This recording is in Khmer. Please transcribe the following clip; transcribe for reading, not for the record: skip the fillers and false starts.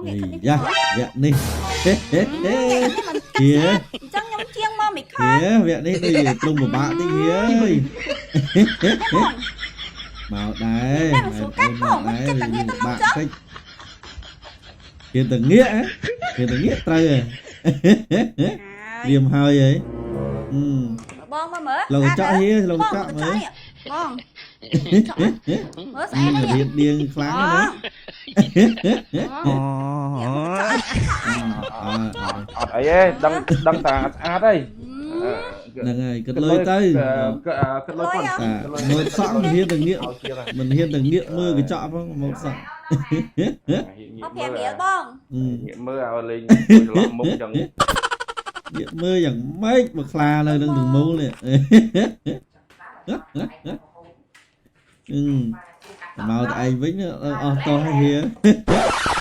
បងអ្នកខាងនេះ យ៉ាវគ្គនេះហៀ អញ្ចឹងខ្ញុំជាងមកមិនខំ ហៀវគ្គនេះដូចទ្រង់ពិបាកតិចហៀអើយមកដែរបាក់តិចហៀទៅងាកត្រូវរៀមហើយហី បងមកមើល លោកចក់ហៀលោកចក់មើល បងមើលស្អែក រៀនដៀងខ្លាំងណា អត់អីទេដឹងតែស្អាតទេ ហ្នឹងហើយគិតលុយទៅ គិតលុយផង មើលសក់មិនហ៊ានទៅងាកមិនហ៊ានទៅងាកមើលកញ្ចក់ផងមកសក់ អត់ប្រាប់រៀលបង ងាកមើលឲ្យលេងច្រឡំមុខចឹង ងាកមើលយ៉ាងម៉េចមកខ្លានៅនឹងទាំងមូលនេះមកតែឯងវិញអស់តោះហៀ